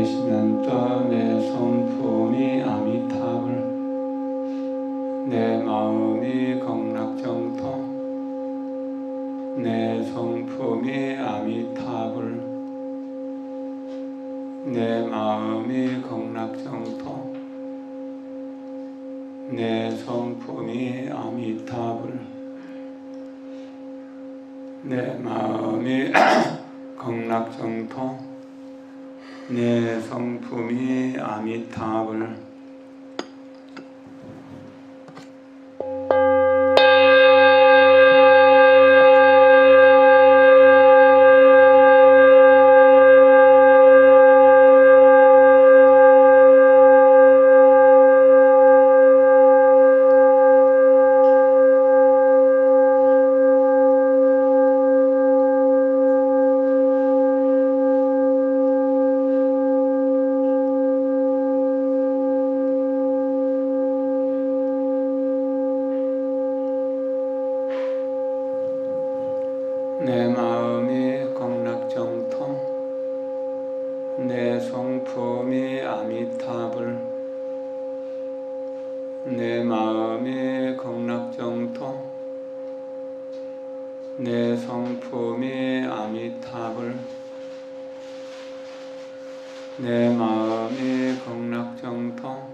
계시면서 내 성품이 아미타불, 내 마음이 극락정토, 내 성품이 아미타불, 내 마음이 극락정토, 내 성품이 아미타불, 내 마음이 극락정토, 내 성품이 아미타불. 내 마음이 극락정토, 내 성품이 아미타불, 내 마음이 극락정토, 내 성품이 아미타불, 내 마음이 극락정토,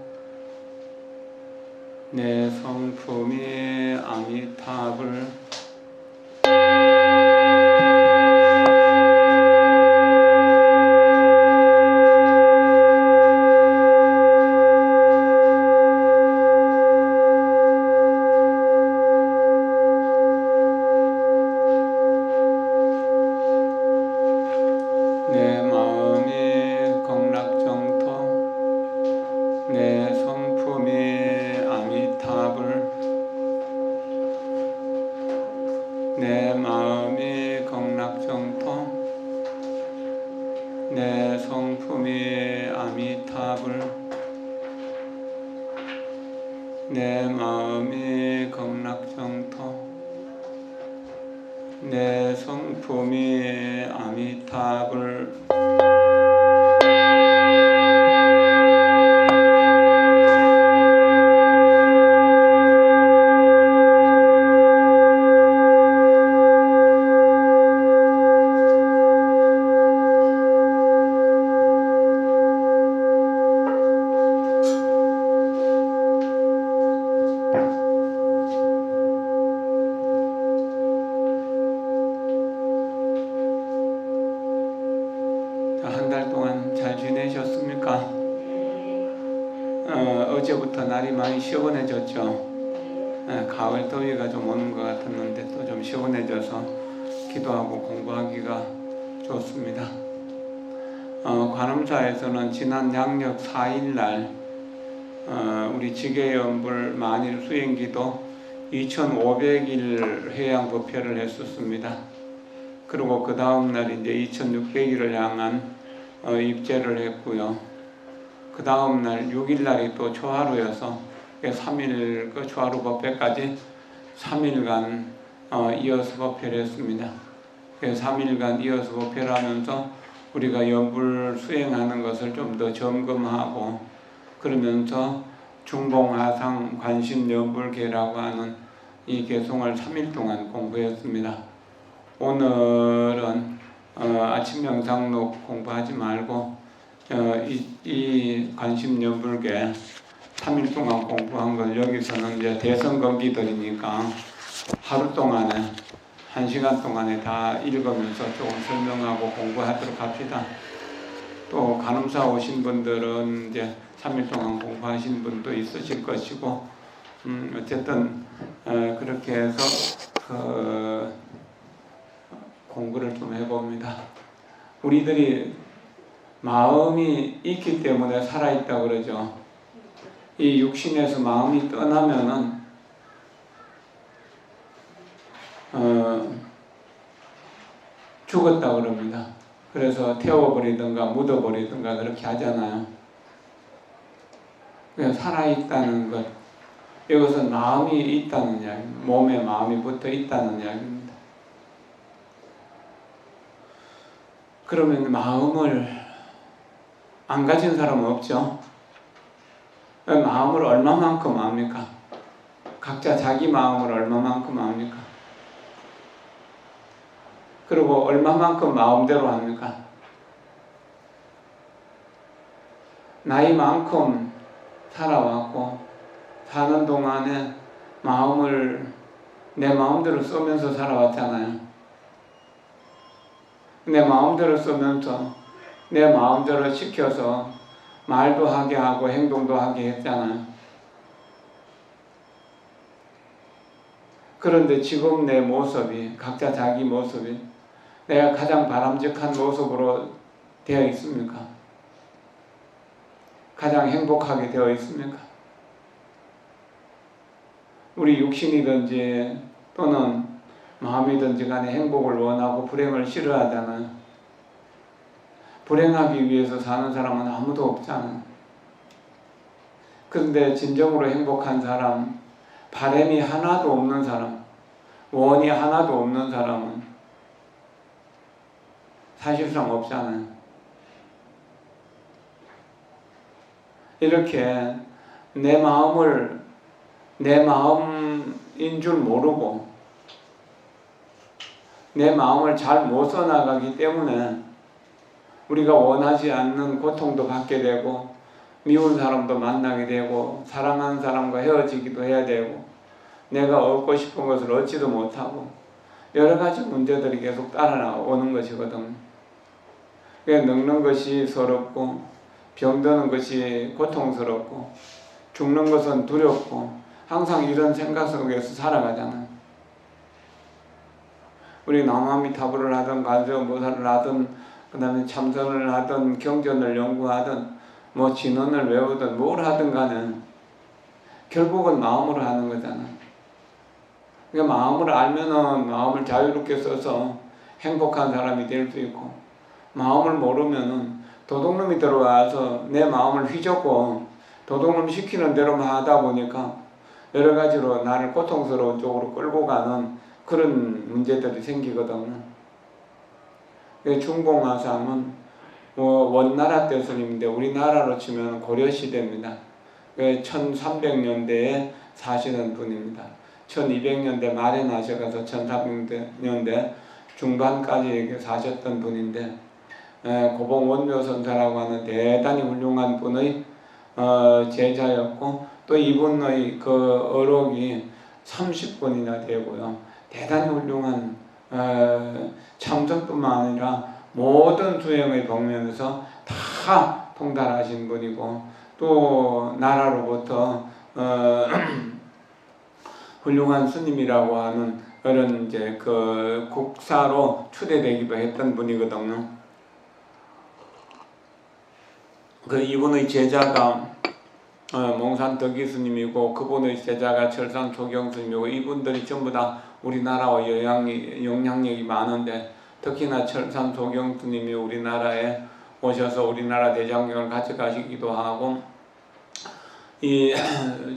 내 성품이 아미타불. 내 마음이 극락정토, 내 성품이 아미타불, 내 마음이 극락정토, 내 성품이 아미타불, 내 마음이 극락정토, 내 성품이 아미타불. 한 달 동안 잘 지내셨습니까? 어제부터 날이 많이 시원해졌죠. 가을 더위가 좀 오는 것 같았는데 또 좀 시원해져서 기도하고 공부하기가 좋습니다. 관음사에서는 지난 양력 4일날 우리 지계연불 만일 수행기도 2500일 해양법회를 했었습니다. 그리고 그 다음날 이제 2600일을 향한 입제를 했고요. 그 다음날 6일날이 또 초하루여서 3일 그 초하루 법회까지 3일간 이어서 법회를 했습니다. 3일간 이어서 법회를 하면서 우리가 연불 수행하는 것을 좀 더 점검하고 그러면서 중봉하상 관심연불계라고 하는 이 개송을 3일 동안 공부했습니다. 오늘은 아침 명상록 공부하지 말고 이 관심연불계 3일 동안 공부한 걸 여기서는 이제 대선검기들이니까 하루 동안에 1시간 동안에 다 읽으면서 조금 설명하고 공부하도록 합시다. 또 간음사 오신 분들은 이제 3일 동안 공부하신 분도 있으실 것이고 어쨌든 그렇게 해서 공부를 좀 해봅니다. 우리들이 마음이 있기 때문에 살아있다 그러죠. 이 육신에서 마음이 떠나면은 죽었다 그럽니다. 그래서 태워버리든가 묻어버리든가 그렇게 하잖아요. 그냥 살아있다는 것, 이것은 마음이 있다는 이야기입니다. 몸에 마음이 붙어 있다는 이야기입니다. 그러면 마음을 안 가진 사람은 없죠. 마음을 얼마만큼 압니까? 각자 자기 마음을 얼마만큼 압니까? 그리고 얼마만큼 마음대로 합니까? 나이만큼 살아왔고 사는 동안에 마음을 내 마음대로 쓰면서 살아왔잖아요. 내 마음대로 쓰면서 내 마음대로 시켜서 말도 하게 하고 행동도 하게 했잖아요. 그런데 지금 내 모습이, 각자 자기 모습이 내가 가장 바람직한 모습으로 되어 있습니까? 가장 행복하게 되어 있습니까? 우리 육신이든지 또는 마음이든지 간에 행복을 원하고 불행을 싫어하잖아요. 불행하기 위해서 사는 사람은 아무도 없잖아요. 그런데 진정으로 행복한 사람, 바람이 하나도 없는 사람, 원이 하나도 없는 사람은 사실상 없잖아요. 이렇게 내 마음을 내 마음인 줄 모르고 내 마음을 잘 못 써나가기 때문에 우리가 원하지 않는 고통도 받게 되고 미운 사람도 만나게 되고 사랑하는 사람과 헤어지기도 해야 되고 내가 얻고 싶은 것을 얻지도 못하고 여러 가지 문제들이 계속 따라오는 것이거든요. 늙는 것이 서럽고 병드는 것이 고통스럽고 죽는 것은 두렵고 항상 이런 생각 속에서 살아가잖아요. 우리 나무아미타불을 하든 관세음보살을 하든 그 다음에 참선을 하든 경전을 연구하든 뭐 진언을 외우든 뭘 하든 간에 결국은 마음으로 하는 거잖아요. 그러니까 마음을 알면은 마음을 자유롭게 써서 행복한 사람이 될 수 있고 마음을 모르면은 도둑놈이 들어와서 내 마음을 휘젓고 도둑놈 시키는 대로만 하다 보니까 여러 가지로 나를 고통스러운 쪽으로 끌고 가는 그런 문제들이 생기거든요. 중봉화상은 원나라 때 스님인데 우리나라로 치면 고려시대입니다. 1300년대에 사시는 분입니다. 1200년대 말에 나셔가서 1300년대 중반까지 사셨던 분인데 고봉원묘선사라고 하는 대단히 훌륭한 분의 제자였고 또 이분의 그 어록이 30권이나 되고요. 대단히 훌륭한 참선뿐만 아니라 모든 수행의 방면에서 다 통달하신 분이고 또 나라로부터 훌륭한 스님이라고 하는 그런 이제 그 국사로 추대되기도 했던 분이거든요. 그 이분의 제자가 몽산 덕이 스님이고 그분의 제자가 철산 조경 스님이고 이분들이 전부 다 우리나라와 영향력이 많은데 특히나 철산 조경 스님이 우리나라에 오셔서 우리나라 대장경을 가져가시기도 하고 이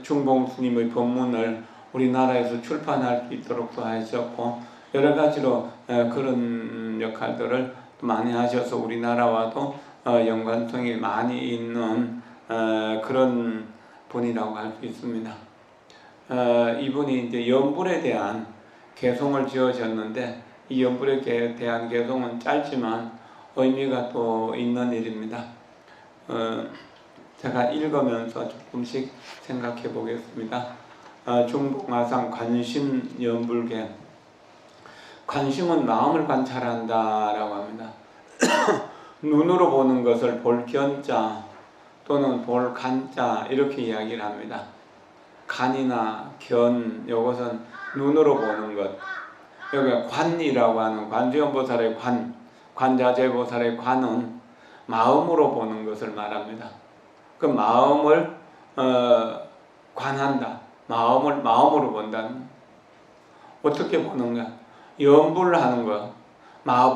중봉 스님의 법문을 우리나라에서 출판할 수 있도록도 하셨고 여러 가지로 그런 역할들을 많이 하셔서 우리나라와도 연관성이 많이 있는 그런 분이라고 할 수 있습니다. 이분이 이제 연불에 대한 개송을 지어졌는데 이 연불에 대한 개송은 짧지만 의미가 또 있는 일입니다. 제가 읽으면서 조금씩 생각해 보겠습니다. 중봉화상 관심연불계. 관심은 마음을 관찰한다라고 합니다. 눈으로 보는 것을 볼견자 또는 볼간자 이렇게 이야기를 합니다. 간이나 견 이것은 눈으로 보는 것. 여기 관이라고 하는 관세음보살의 관, 관자재보살의 관은 마음으로 보는 것을 말합니다. 그 마음을 관한다. 마음으로 본다는. 어떻게 보는가? 연불하는 것.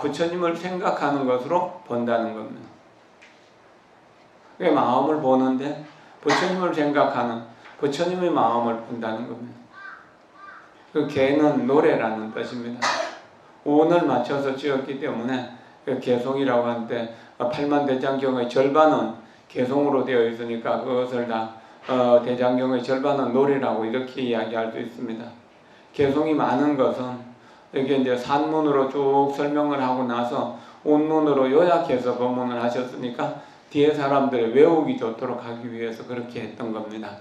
부처님을 생각하는 것으로 본다는 겁니다. 마음을 보는데 부처님을 생각하는 부처님의 마음을 본다는 겁니다. 그 개는 노래라는 뜻입니다. 운을 맞춰서 지었기 때문에 개송이라고 하는데 팔만대장경의 절반은 개송으로 되어 있으니까 그것을 다 대장경의 절반은 놀이라고 이렇게 이야기할 수 있습니다. 개송이 많은 것은 이게 이제 산문으로 쭉 설명을 하고 나서 온문으로 요약해서 법문을 하셨으니까 뒤에 사람들이 외우기 좋도록 하기 위해서 그렇게 했던 겁니다.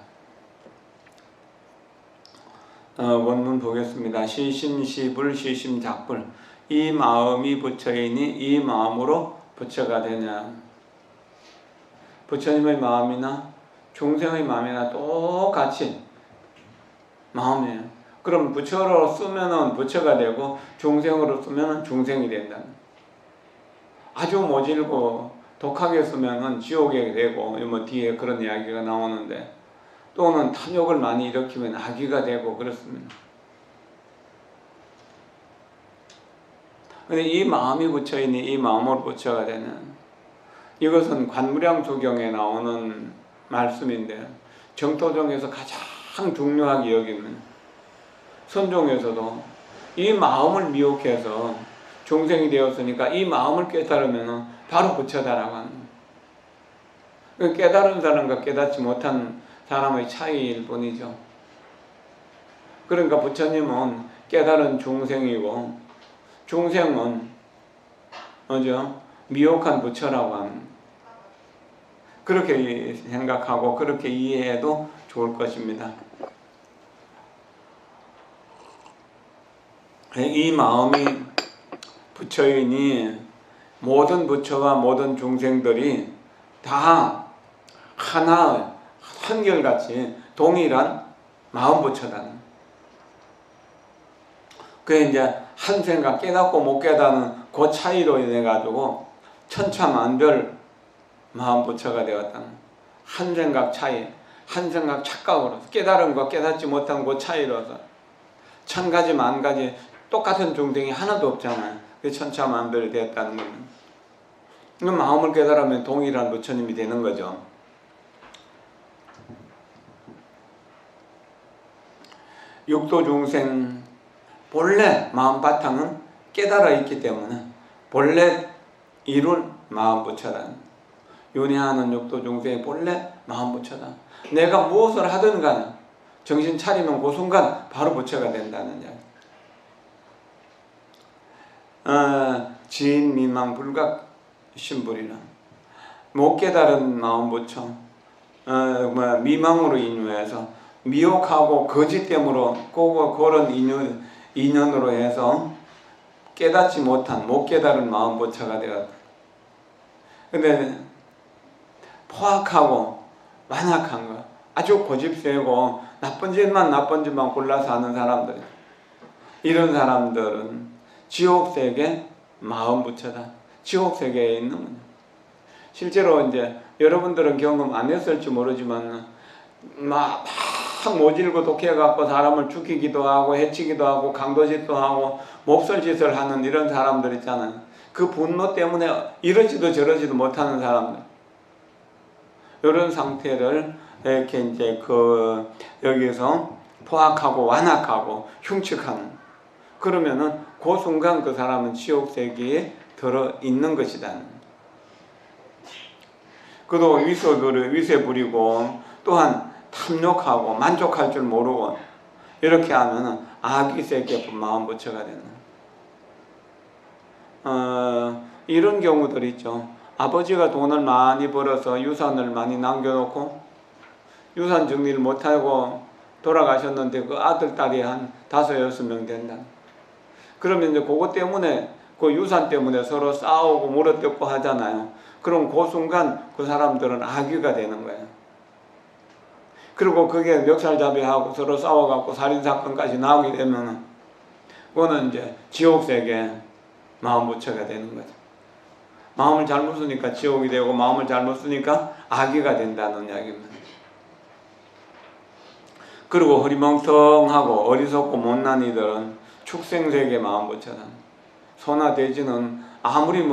원문 보겠습니다. 시심시불 시심작불 이 마음이 부처이니 이 마음으로 부처가 되냐. 부처님의 마음이나 중생의 마음이나 똑같이 마음이에요. 그럼 부처로 쓰면은 부처가 되고 중생으로 쓰면은 중생이 된다. 아주 모질고 독하게 쓰면은 지옥에 되고 뭐 뒤에 그런 이야기가 나오는데 또는 탐욕을 많이 일으키면 악귀가 되고 그렇습니다. 근데 이 마음이 부처이니 이 마음으로 부처가 되는 이것은 관무량수경에 나오는 말씀인데 정토종에서 가장 중요하게 여기는 선종에서도 이 마음을 미혹해서 중생이 되었으니까 이 마음을 깨달으면 바로 부처다라고 하는 거예요. 깨달은 사람과 깨닫지 못한 사람의 차이일 뿐이죠. 그러니까 부처님은 깨달은 중생이고 중생은 미혹한 부처라고 합니다. 그렇게 생각하고 그렇게 이해해도 좋을 것입니다. 이 마음이 부처이니 모든 부처와 모든 중생들이 다 하나 한결같이 동일한 마음 부처다. 그게 이제 한 생각 깨닫고 못 깨닫는 그 차이로 인해 가지고 천차만별 마음 부처가 되었다. 한 생각 차이, 한 생각 착각으로 깨달은 거 깨닫지 못한 그 차이로서 천 가지 만 가지 똑같은 중생이 하나도 없잖아요. 그게 천차만별이 되었다는 겁니다. 마음을 깨달으면 동일한 부처님이 되는 거죠. 육도 중생 본래 마음 바탕은 깨달아 있기 때문에 본래 이룰 마음 부처다. 윤회하는 육도 중생의 본래 마음 부처다. 내가 무엇을 하든 간에 정신 차리면 그 순간 바로 부처가 된다는 이야기. 지인 미망 불각 신불이라 못 깨달은 마음 부처 미망으로 인유해서 미혹하고 거짓됨으로 그런 인연으로 해서 깨닫지 못한 못 깨달은 마음 부처가 되었다. 근데 포악하고 완악한 거 아주 고집세고 나쁜 짓만 골라서 하는 사람들 이런 사람들은 지옥세계 마음 부처다. 지옥세계에 있는 거예요. 실제로 이제 여러분들은 경험 안 했을지 모르지만 막 모질고 독해갖고 사람을 죽이기도 하고 해치기도 하고 강도짓도 하고 몹쓸짓을 하는 이런 사람들 있잖아요. 그 분노 때문에 이러지도 저러지도 못하는 사람들. 이런 상태를 이렇게 이제 여기서 포악하고 완악하고 흉측하는. 그러면은 그 순간 그 사람은 지옥세계에 들어 있는 것이다. 그도 위세 부리고 또한 탐욕하고 만족할 줄 모르고 이렇게 하면은 악의세계 마음 부처가 되는. 이런 경우들 있죠. 아버지가 돈을 많이 벌어서 유산을 많이 남겨놓고 유산 정리를 못하고 돌아가셨는데 그 아들, 딸이 한 5, 6명 된다. 그러면 이제 그것 때문에 그 유산 때문에 서로 싸우고 물어뜯고 하잖아요. 그럼 그 순간 그 사람들은 악의가 되는 거예요. 그리고 그게 멱살잡이하고 서로 싸워갖고 살인사건까지 나오게 되면 그거는 이제 지옥세계 마음 부처가 되는 거죠. 마음을 잘못 쓰니까 지옥이 되고 마음을 잘못 쓰니까 악의가 된다는 이야기입니다. 그리고 허리멍텅하고 어리석고 못난 이들은 축생세계 마음 부처다. 소나 돼지는 아무리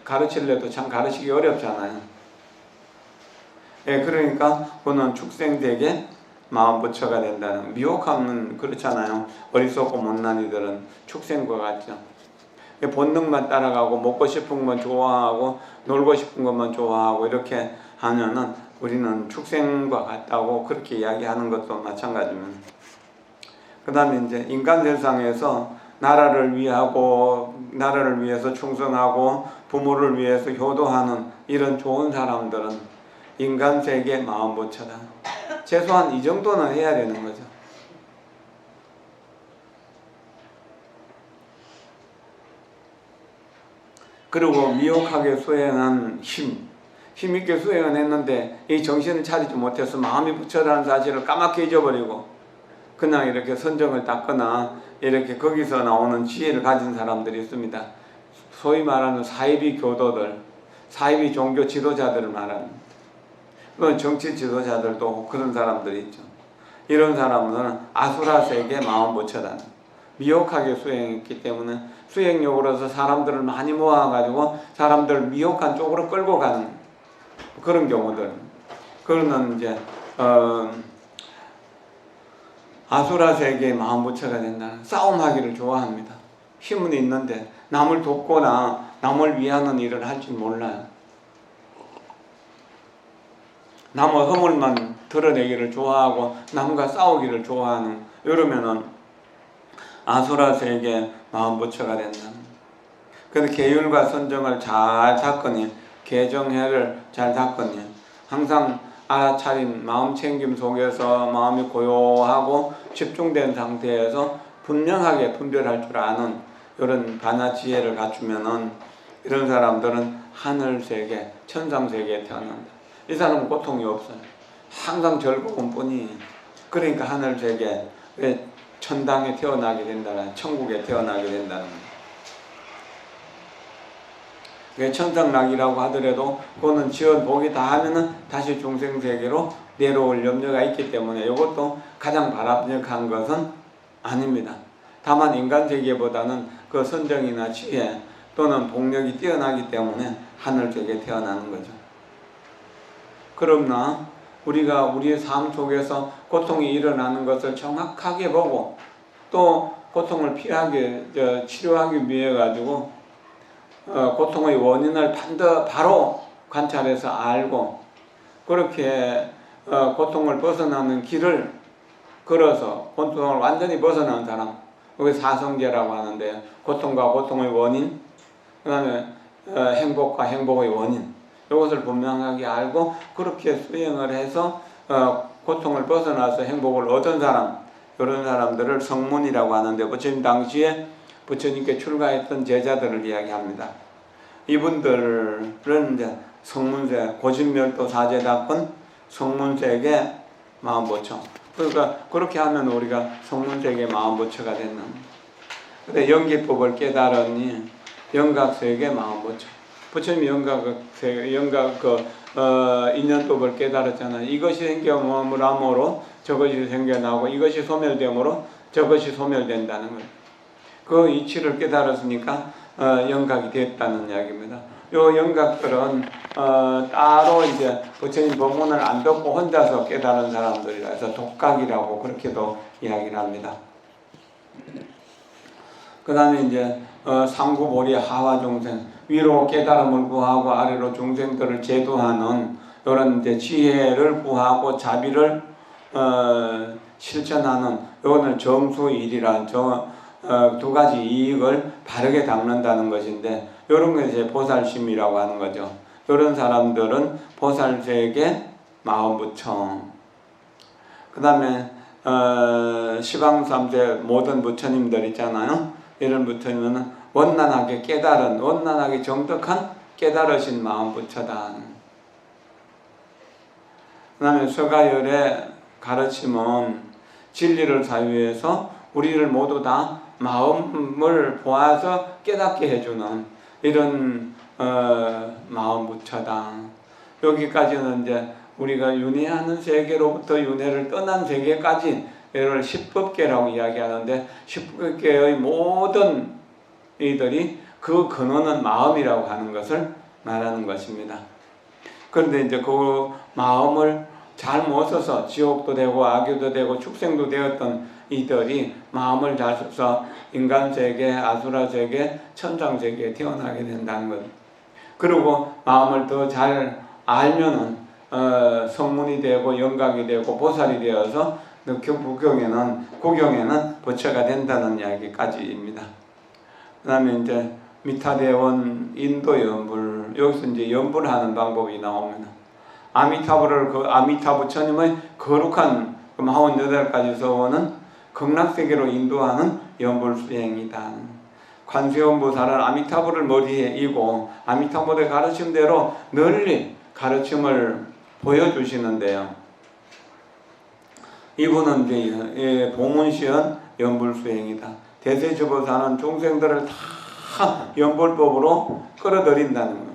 가르치려도 참 가르치기 어렵잖아요. 예, 그러니까 그는 축생세계 마음 부처가 된다는. 미혹하면 그렇잖아요. 어리석고 못난 이들은 축생과 같죠. 본능만 따라가고 먹고 싶은 것만 좋아하고 놀고 싶은 것만 좋아하고 이렇게 하면은 우리는 축생과 같다고 그렇게 이야기하는 것도 마찬가지입니다. 그 다음에 이제 인간 세상에서 나라를 위해서 충성하고 부모를 위해서 효도하는 이런 좋은 사람들은 인간 세계 마음보처다. 최소한 이 정도는 해야 되는 거죠. 그리고 미혹하게 수행한 힘있게 수행은 했는데 이 정신을 차리지 못해서 마음이 부처라는 사실을 까맣게 잊어버리고 그냥 이렇게 선정을 닦거나 이렇게 거기서 나오는 지혜를 가진 사람들이 있습니다. 소위 말하는 사이비 교도들, 사이비 종교 지도자들을 말하는, 그런 정치 지도자들도 그런 사람들이 있죠. 이런 사람들은 아수라 세계 마음보처다. 미혹하게 수행했기 때문에 수행력으로서 사람들을 많이 모아가지고 사람들을 미혹한 쪽으로 끌고 가는 그런 경우들. 그러면 이제 아수라 세계의 마음부처가 된다는, 싸움하기를 좋아합니다. 힘은 있는데 남을 돕거나 남을 위하는 일을 할 줄 몰라요. 남의 허물만 드러내기를 좋아하고 남과 싸우기를 좋아하는, 이러면은 아수라 세계 마음부처가 된다. 그래서 계율과 선정을 잘 닦으니, 개정해를 잘 닦으니, 항상 알아차린 마음 챙김 속에서 마음이 고요하고 집중된 상태에서 분명하게 분별할 줄 아는 이런 반야 지혜를 갖추면은 이런 사람들은 하늘 세계, 천상 세계에 태어난다. 이 사람은 고통이 없어요. 항상 즐거운 뿐이. 그러니까 하늘 세계, 천당에 태어나게 된다는, 천국에 태어나게 된다는 거예요. 천상락이라고 하더라도 그거는 지은 복이 다 하면은 다시 중생세계로 내려올 염려가 있기 때문에 이것도 가장 바람직한 것은 아닙니다. 다만 인간세계보다는 그 선정이나 지혜 또는 복력이 뛰어나기 때문에 하늘세계에 태어나는 거죠. 그러나 우리가 우리의 삶 속에서 고통이 일어나는 것을 정확하게 보고 또 고통을 치료하기 위해 가지고 고통의 원인을 바로 관찰해서 알고 그렇게 고통을 벗어나는 길을 걸어서 고통을 완전히 벗어나는 사람, 그게 사성제라고 하는데, 고통과 고통의 원인, 그 다음에 행복과 행복의 원인, 이것을 분명하게 알고 그렇게 수행을 해서 고통을 벗어나서 행복을 얻은 사람, 이런 사람들을 성문이라고 하는데, 부처님 당시에 부처님께 출가했던 제자들을 이야기합니다. 이분들은 이제 성문세, 고진멸도 사제답은 성문세계 마음보처. 그러니까 그렇게 하면 우리가 성문세계 마음보처가 되는. 근데 연기법을 깨달으니 영각세계 마음보처. 부처님이 인연법을 깨달았잖아요. 이것이 생겨남으로 저것이 생겨나고 이것이 소멸됨으로 저것이 소멸된다는 거예요. 그 이치를 깨달았으니까 영각이 됐다는 이야기입니다. 요 영각들은 따로 이제 부처님 법문을 안 듣고 혼자서 깨달은 사람들이라서 독각이라고 그렇게도 이야기를 합니다. 그 다음에 이제 삼구보리 하와 종생, 위로 깨달음을 구하고 아래로 종생들을 제도하는 이런 이제 지혜를 구하고 자비를 실천하는, 요거는 정수일이란 두 가지 이익을 바르게 담는다는 것인데, 이런 게 이제 보살심이라고 하는 거죠. 이런 사람들은 보살세계 마음부처. 그 다음에 시방삼세 모든 부처님들 있잖아요. 이런 부처님은 원만하게 깨달은, 원만하게 정득한 깨달으신 마음부처다. 그 다음에 서가열의 가르침은 진리를 사유해서 우리를 모두 다 마음을 보아서 깨닫게 해주는 이런 마음부처다. 여기까지는 이제 우리가 윤회하는 세계로부터 윤회를 떠난 세계까지 이를 십법계라고 이야기하는데, 십법계의 모든 이들이 그 근원은 마음이라고 하는 것을 말하는 것입니다. 그런데 이제 그 마음을 잘못 써서 지옥도 되고 악유도 되고 축생도 되었던 이들이 마음을 잘 써서 인간세계, 아수라세계, 천상세계에 태어나게 된다는 것. 그리고 마음을 더 잘 알면은 성문이 되고 영각이 되고 보살이 되어서 구경에는 부처가 된다는 이야기까지입니다. 그 다음에 이제 미타대원 인도 연불, 여기서 이제 연불하는 방법이 나옵니다. 아미타 부처님의 거룩한 48가지 서원은 극락세계로 인도하는 연불 수행이다. 관세음보살은 아미타불을 머리에 이고 아미타불의 가르침대로 널리 가르침을 보여주시는데요. 이분은 이제 봉은시연 연불수행이다. 대세주보사는 중생들을 다 연불법으로 끌어들인다는 거.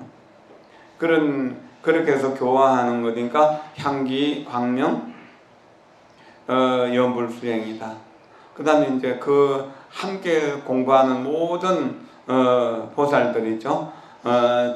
그렇게 해서 교화하는 거니까 향기, 광명, 연불수행이다. 그 다음에 이제 함께 공부하는 모든 보살들이죠.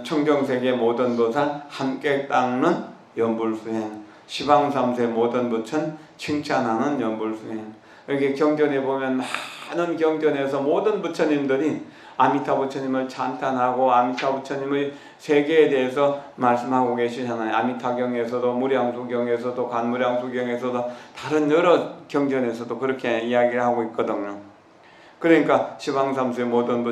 청정세계 모든 보살 함께 닦는 연불수행, 시방삼세 모든 부처는 칭찬하는 연불수행. 여기 경전에 보면 많은 경전에서 모든 부처님들이 아미타 부처님을 찬탄하고 아미타 부처님의 세계에 대해서 말씀하고 계시잖아요. 아미타경에서도 무량수경에서도 관무량수경에서도 다른 여러 경전에서도 그렇게 이야기를 하고 있거든요. 그러니까 시방삼세 모든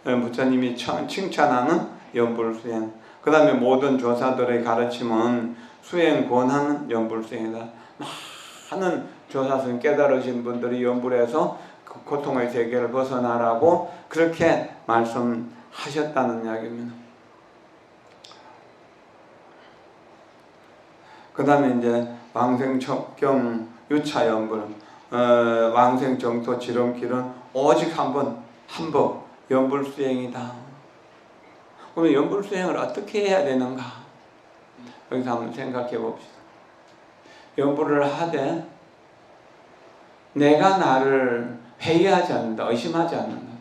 부처님이 칭찬하는 연불수행. 그 다음에 모든 조사들의 가르침은 수행 권하는 연불수행이다. 많은 조사선 깨달으신 분들이 연불해서 고통의 세계를 벗어나라고 그렇게 말씀하셨다는 이야기입니다. 그 다음에 이제 왕생척경 유차연불, 왕생정토 지름길은 오직 한 법, 연불수행이다. 그러면 연불수행을 어떻게 해야 되는가? 여기서 한번 생각해 봅시다. 연불을 하되 내가 나를 회의하지 않는다, 의심하지 않는다.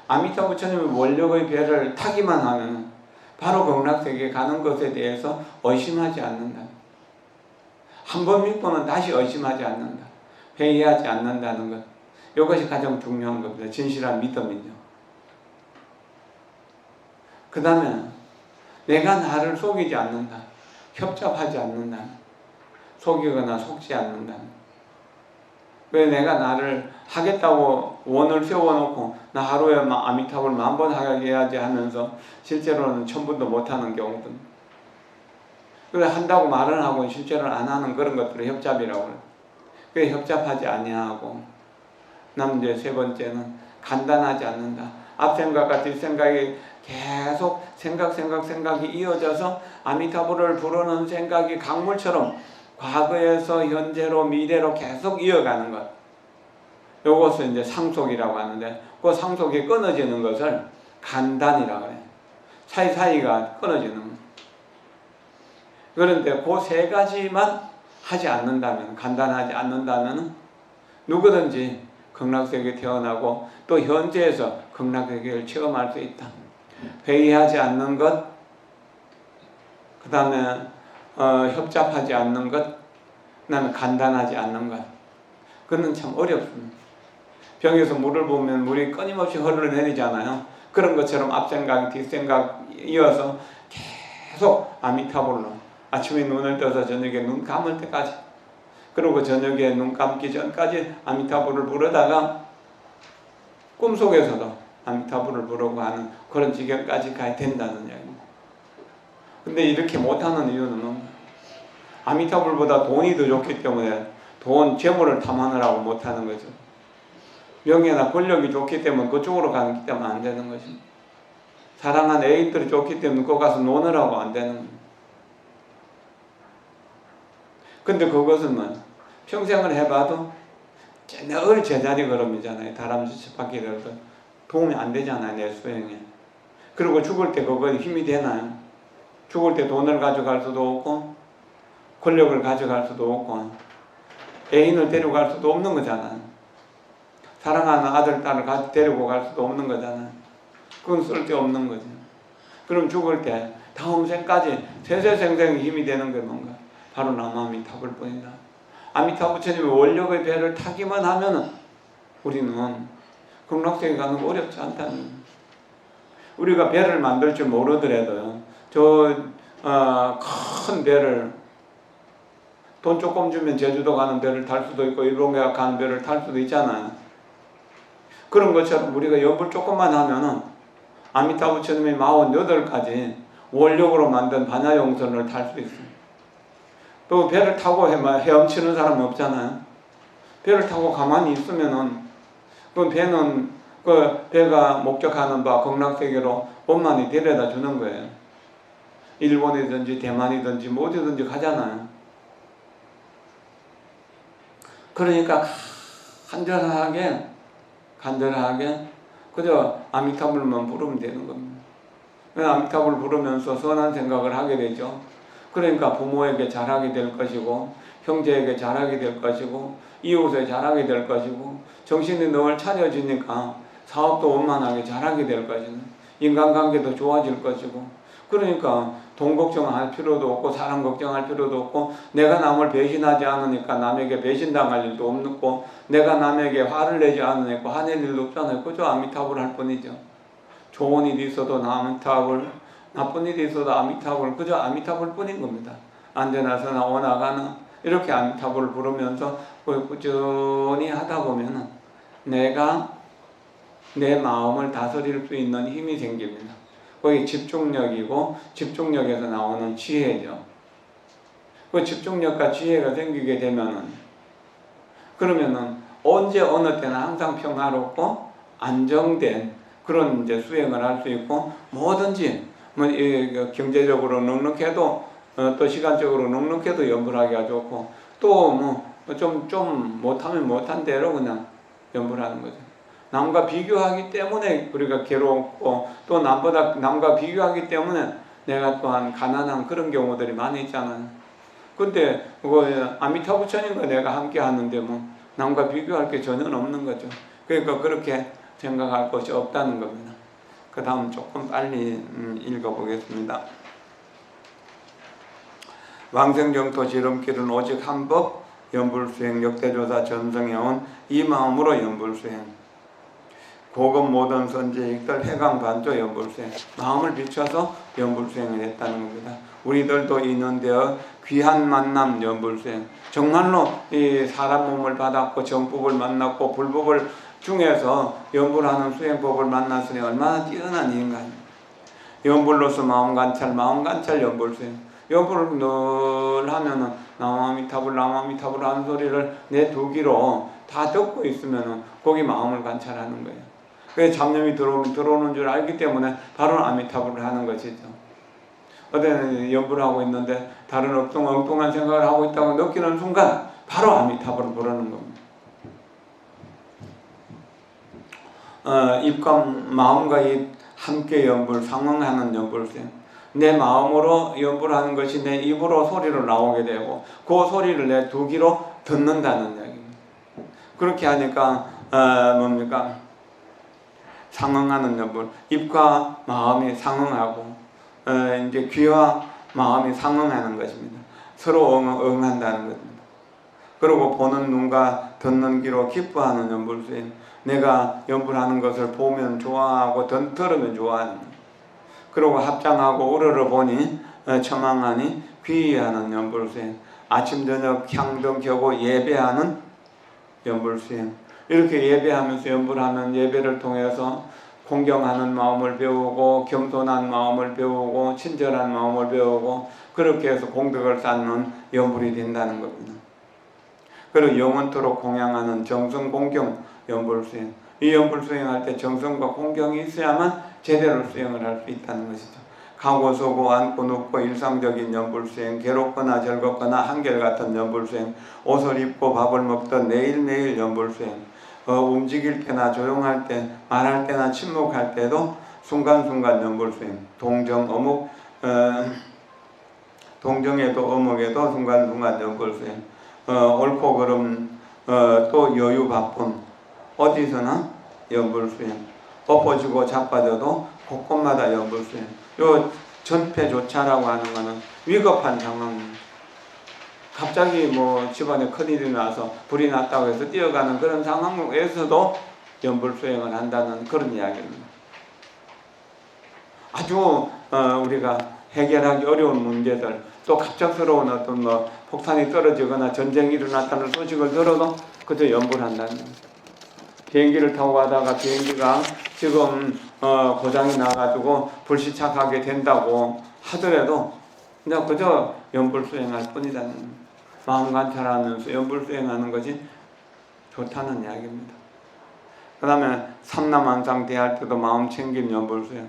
아미타 부처님의 원력의 배를 타기만 하면 바로 극락세계에 가는 것에 대해서 의심하지 않는다. 한 번 믿고는 다시 의심하지 않는다. 회의하지 않는다는 것. 이것이 가장 중요한 겁니다. 진실한 믿음이죠. 그 다음에 내가 나를 속이지 않는다. 협잡하지 않는다. 속이거나 속지 않는다. 왜 내가 나를 하겠다고 원을 세워놓고 나 하루에 아미타불 10,000번 하게 해야지 하면서 실제로는 1000번도 못하는 경우도, 그래 한다고 말은 하고 실제로는 안 하는 그런 것들을 협잡이라고 그래요. 그래 협잡하지 아니하고, 남 이제 세 번째는 간단하지 않는다. 앞생각과 뒷생각이 계속 생각이 이어져서 아미타불을 부르는 생각이 강물처럼 과거에서 현재로 미래로 계속 이어가는 것. 요것을 이제 상속이라고 하는데, 그 상속이 끊어지는 것을 간단이라고 해요. 사이사이가 끊어지는 것. 그런데 그 세 가지만 하지 않는다면, 간단하지 않는다면 누구든지 극락세계에 태어나고 또 현재에서 극락세계를 체험할 수 있다. 회의하지 않는 것, 그 다음에 협잡하지 않는 것, 그 다음에 간단하지 않는 것. 그건 참 어렵습니다. 병에서 물을 보면 물이 끊임없이 흘러내리잖아요. 그런 것처럼 앞생각, 뒷생각 이어서 계속 아미타불로 아침에 눈을 떠서 저녁에 눈 감을 때까지, 그리고 저녁에 눈 감기 전까지 아미타불을 부르다가 꿈속에서도 아미타불을 부르고 하는 그런 지경까지 가야 된다는 이야기입니다. 근데 이렇게 못하는 이유는 뭔가? 아미타불보다 돈이 더 좋기 때문에 재물을 탐하느라고 못하는 거죠. 명예나 권력이 좋기 때문에 그쪽으로 가기 때문에 안 되는 거죠. 사랑한 애인들이 좋기 때문에 거기 가서 노느라고 안 되는 거예요. 근데 그것은 뭐 평생을 해봐도 늘 제자리 걸음이잖아요. 다람쥐 바퀴 걸어도 도움이 안 되잖아요, 내 수행에. 그리고 죽을 때 그거 힘이 되나요? 죽을 때 돈을 가져갈 수도 없고 권력을 가져갈 수도 없고 애인을 데려갈 수도 없는 거잖아요. 사랑하는 아들, 딸을 데리고 갈 수도 없는 거잖아요. 그건 쓸데없는 거죠. 그럼 죽을 때 다음 생까지 세세생생의 힘이 되는 게 뭔가? 바로 남아미타불 뿐이다. 아미타 부처님의 원력의 배를 타기만 하면 우리는 극락세계 가는 거 어렵지 않다는 거예요. 우리가 배를 만들 줄 모르더라도요, 큰 큰 배를 돈 조금 주면 제주도 가는 배를 탈 수도 있고 일본 가는 배를 탈 수도 있잖아요. 그런 것처럼 우리가 연불 조금만 하면은 아미타부 스님이 48가지 원력으로 만든 반야용선을 탈 수 있어요. 또 배를 타고 헤엄치는 사람은 없잖아요. 배를 타고 가만히 있으면은 그 배는 그 배가 목적하는 바 극락세계로 원만히 데려다 주는 거예요. 일본이든지 대만이든지 뭐 어디든지 가잖아요. 그러니까 간절하게 그저 아미타불만 부르면 되는 겁니다. 아미타불 부르면서 선한 생각을 하게 되죠. 그러니까 부모에게 잘하게 될 것이고 형제에게 잘하게 될 것이고 이웃에 잘하게 될 것이고 정신이 늘 차려지니까 사업도 원만하게 잘하게 될 것이고 인간관계도 좋아질 것이고 그러니까 돈 걱정할 필요도 없고 사람 걱정할 필요도 없고 내가 남을 배신하지 않으니까 남에게 배신당할 일도 없고 내가 남에게 화를 내지 않으니까 화낼 일도 없잖아요. 그저 아미타불 할 뿐이죠. 좋은 일이 있어도 아미타불, 나쁜 일이 있어도 아미타불, 그저 아미타불 뿐인 겁니다. 안전하서나 오나가나 이렇게 아미타불을 부르면서 꾸준히 하다 보면 내가 내 마음을 다스릴 수 있는 힘이 생깁니다. 거기 집중력이고 집중력에서 나오는 지혜죠. 그 집중력과 지혜가 생기게 되면은 그러면은 언제 어느 때나 항상 평화롭고 안정된 그런 이제 수행을 할 수 있고 뭐든지 뭐 경제적으로 넉넉해도 또 시간적으로 넉넉해도 연불하기가 좋고 또 뭐 좀 못하면 못한 대로 그냥 연불하는 거죠. 남과 비교하기 때문에 우리가 괴롭고 또 남과 비교하기 때문에 내가 또한 가난한 그런 경우들이 많이 있잖아요. 근데 아미타부 스님과 내가 함께 하는데 뭐 남과 비교할 게 전혀 없는 거죠. 그러니까 그렇게 생각할 것이 없다는 겁니다. 그 다음 조금 빨리 읽어보겠습니다. 왕생정토 지름길은 오직 한 법, 연불수행 역대조사 전승해온 이 마음으로 연불수행. 고급 모든 선지익들 해강반조 연불수행. 마음을 비춰서 연불수행을 했다는 겁니다. 우리들도 인연되어 귀한 만남 연불수행. 정말로 이 사람 몸을 받았고 정법을 만났고 불법을 중에서 연불하는 수행법을 만났으니 얼마나 뛰어난 인간. 연불로서 마음관찰 연불수행. 연불을 늘 하면은 나마미타불 하는 소리를 내 두 귀로 다 듣고 있으면은 거기 마음을 관찰하는 거예요. 그래서 잡념이 들어오는 줄 알기 때문에 바로 아미타불을 하는 것이죠. 어떤 연불하고 있는데 다른 엉뚱한 생각을 하고 있다고 느끼는 순간 바로 아미타불을 부르는 겁니다. 입과 마음과 입 함께 연불, 상응하는 연불수행. 내 마음으로 연불하는 것이 내 입으로 소리로 나오게 되고 그 소리를 내 두 귀로 듣는다는 이야기입니다. 그렇게 하니까 뭡니까? 상응하는 연불. 입과 마음이 상응하고 이제 귀와 마음이 상응하는 것입니다. 서로 응한다는 것입니다. 그리고 보는 눈과 듣는 귀로 기뻐하는 연불수행. 내가 연불하는 것을 보면 좋아하고 들으면 좋아하는. 그리고 합장하고 우러러 보니 처망하니 귀의하는 연불수행. 아침 저녁 향등 켜고 예배하는 연불수행. 이렇게 예배하면서 연불하면 예배를 통해서 공경하는 마음을 배우고 겸손한 마음을 배우고 친절한 마음을 배우고 그렇게 해서 공덕을 쌓는 연불이 된다는 겁니다. 그리고 영원토록 공양하는 정성공경 연불수행. 이 연불수행할 때 정성과 공경이 있어야만 제대로 수행을 할 수 있다는 것이죠. 가고 서고 앉고 눕고 일상적인 연불수행, 괴롭거나 즐겁거나 한결같은 연불수행, 옷을 입고 밥을 먹던 매일매일 연불수행, 움직일 때나 조용할 때, 말할 때나 침묵할 때도 순간순간 연불수행, 동정에도 어묵에도 순간순간 연불수행, 옳고 그름 또 여유 바쁨 어디서나 연불수행. 엎어지고 자빠져도 곳곳마다 연불수행. 요 전폐조차라고 하는 거는 위급한 상황입니다. 갑자기 뭐 집안에 큰일이 나서 불이 났다고 해서 뛰어가는 그런 상황에서도 연불수행을 한다는 그런 이야기입니다. 아주 우리가 해결하기 어려운 문제들, 또 갑작스러운 어떤 뭐 폭탄이 떨어지거나 전쟁이 일어났다는 소식을 들어도 그저 연불을 한다는 거예요. 비행기를 타고 가다가 비행기가 지금 고장이 나가지고 불시착하게 된다고 하더라도 그냥 그저 연불 수행할 뿐이라는 거예요. 마음 관찰하면서 연불 수행하는 것이 좋다는 이야기입니다. 그 다음에 삼남한상 대할 때도 마음 챙김 연불 수행.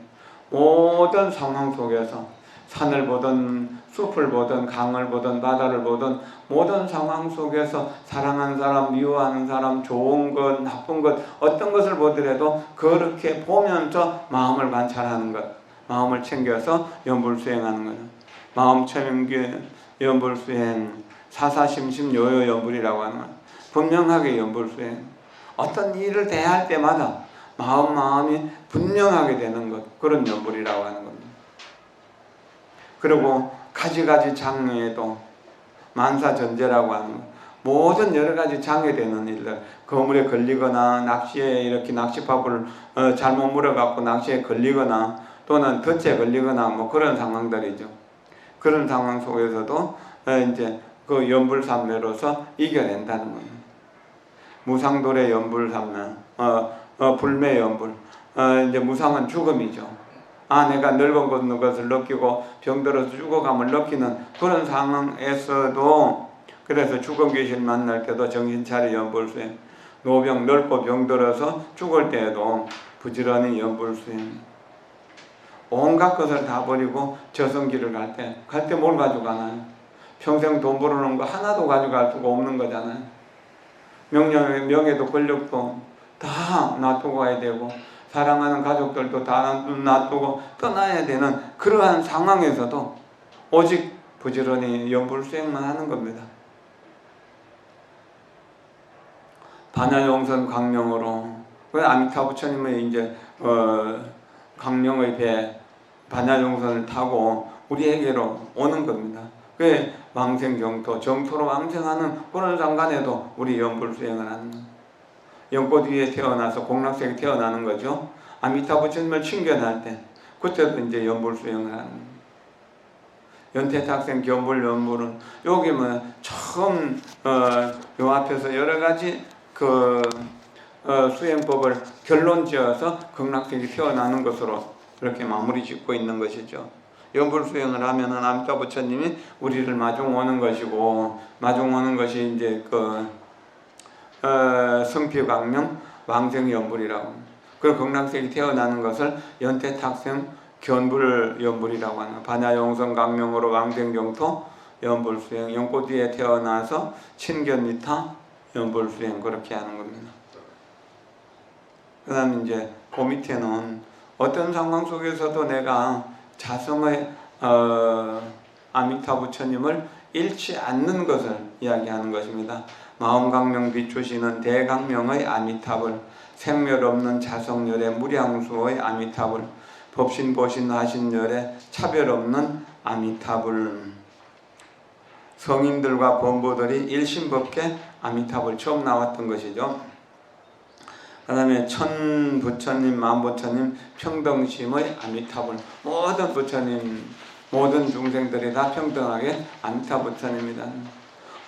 모든 상황 속에서 산을 보든 숲을 보든 강을 보든 바다를 보든 모든 상황 속에서 사랑하는 사람, 미워하는 사람, 좋은 것, 나쁜 것, 어떤 것을 보더라도 그렇게 보면서 마음을 관찰하는 것, 마음을 챙겨서 연불 수행하는 거예요. 마음 챙김 연불 수행, 사사심심요요 연불이라고 하는 거예요. 분명하게 연불 수행. 어떤 일을 대할 때마다 마음이 분명하게 되는 것, 그런 연불이라고 하는 겁니다. 그리고 가지가지 장애에도 만사전제라고 하는 것, 모든 여러가지 장애되는 일들, 거물에 걸리거나 낚시에 이렇게 낚시밥을 잘못 물어갖고 낚시에 걸리거나 또는 덫에 걸리거나 뭐 그런 상황들이죠. 그런 상황 속에서도 이제 그 연불삼매로서 이겨낸다는 거예요. 무상돌의 연불삼매, 불매 연불. 이제 무상은 죽음이죠. 내가 늙은 것을 느끼고 병들어서 죽어감을 느끼는 그런 상황에서도, 그래서 죽음 귀신 만날 때도 정신 차려 연불 수행. 노병 늙고 병들어서 죽을 때에도 부지런히 연불 수행. 온갖 것을 다 버리고 저승길을 갈 때 뭘 가져가나요? 평생 돈 벌어놓은 거 하나도 가져갈 수가 없는 거잖아요. 명예도 권력도 다 놔두고 가야 되고 사랑하는 가족들도 다 놔두고 떠나야 되는 그러한 상황에서도 오직 부지런히 연불 수행만 하는 겁니다. 반야용선 광명으로, 아미타 부처님의 이제 광명의 배 반야용선을 타고 우리에게로 오는 겁니다. 그 왕생정토, 정토로 왕생하는 그런 상간에도 우리 연불 수행을 하는 거예요. 연꽃 위에 태어나서 공락색이 태어나는 거죠. 아미타 부처님을 친견할 때 그때도 이제 연불 수행을 하는 거예요. 연태탁생 견불 연불은 여기 뭐 처음 요 앞에서 여러 가지 그 수행법을 결론지어서 극락색이 태어나는 것으로 그렇게 마무리 짓고 있는 것이죠. 연불 수행을 하면은 아미타 부처님이 우리를 마중 오는 것이고, 마중 오는 것이 이제 성피광명 왕생연불이라고. 그 극락색이 태어나는 것을 연태탁생 견불 연불이라고 하는. 반야용선 강명으로 왕생정토 연불 수행, 연꽃 위에 태어나서 친견미타 연불 수행, 그렇게 하는 겁니다. 그 다음에 이제 그 밑에는 어떤 상황 속에서도 내가 자성의 아미타 부처님을 잃지 않는 것을 이야기하는 것입니다. 마음강명 비추시는 대강명의 아미탑을, 생멸 없는 자성열의 무량수의 아미탑을, 법신보신하신열의 차별 없는 아미탑을, 성인들과 범부들이 일심법계 아미탑을 처음 나왔던 것이죠. 그 다음에 천부처님, 만부처님 평등심의 아미탑을, 모든 부처님, 모든 중생들이 다 평등하게 아미타 부처님이다.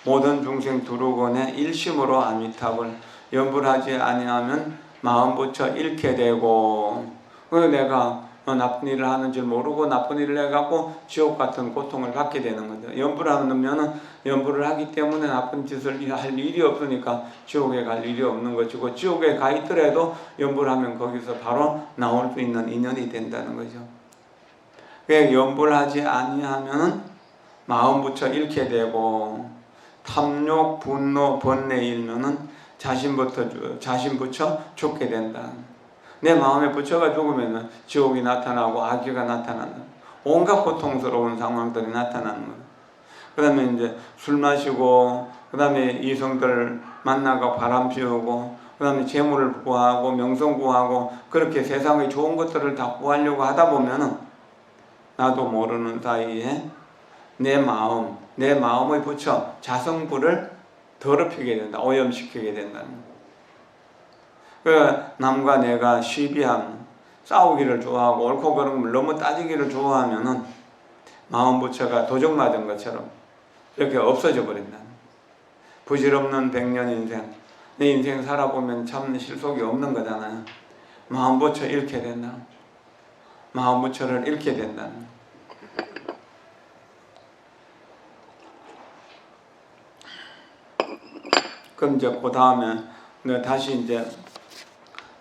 모든 중생 두루건의 일심으로 아미탑을 연불하지 아니하면 마음 붙여 잃게 되고, 내가 나쁜 일을 하는 줄 모르고 나쁜 일을 해갖고 지옥 같은 고통을 받게 되는 거죠. 연불하면은 연불을 하기 때문에 나쁜 짓을 할 일이 없으니까 지옥에 갈 일이 없는 것이고, 지옥에 가 있더라도 연불하면 거기서 바로 나올 수 있는 인연이 된다는 거죠. 연불하지 아니하면은 마음 붙여 잃게 되고, 탐욕, 분노, 번뇌 일면은 자신 붙여 죽게 된다. 내 마음에 부처가 죽으면 지옥이 나타나고 악귀가 나타난다. 온갖 고통스러운 상황들이 나타나는 거예요. 그 다음에 이제 술 마시고, 그 다음에 이성들 만나고 바람 피우고, 그 다음에 재물을 구하고 명성 구하고, 그렇게 세상의 좋은 것들을 다 구하려고 하다 보면은 나도 모르는 사이에 내 마음의 부처 자성부를 더럽히게 된다. 오염시키게 된다는 거예요. 남과 내가 시비함, 싸우기를 좋아하고 옳고 그른 걸 너무 따지기를 좋아하면은 마음 부처가 도적 맞은 것처럼 이렇게 없어져 버린다. 부질없는 100년 인생, 내 인생 살아보면 참 실속이 없는 거잖아요. 마음 부처 잃게 된다. 마음 부처를 잃게 된다. 그럼 이제 그 다음에 다시 이제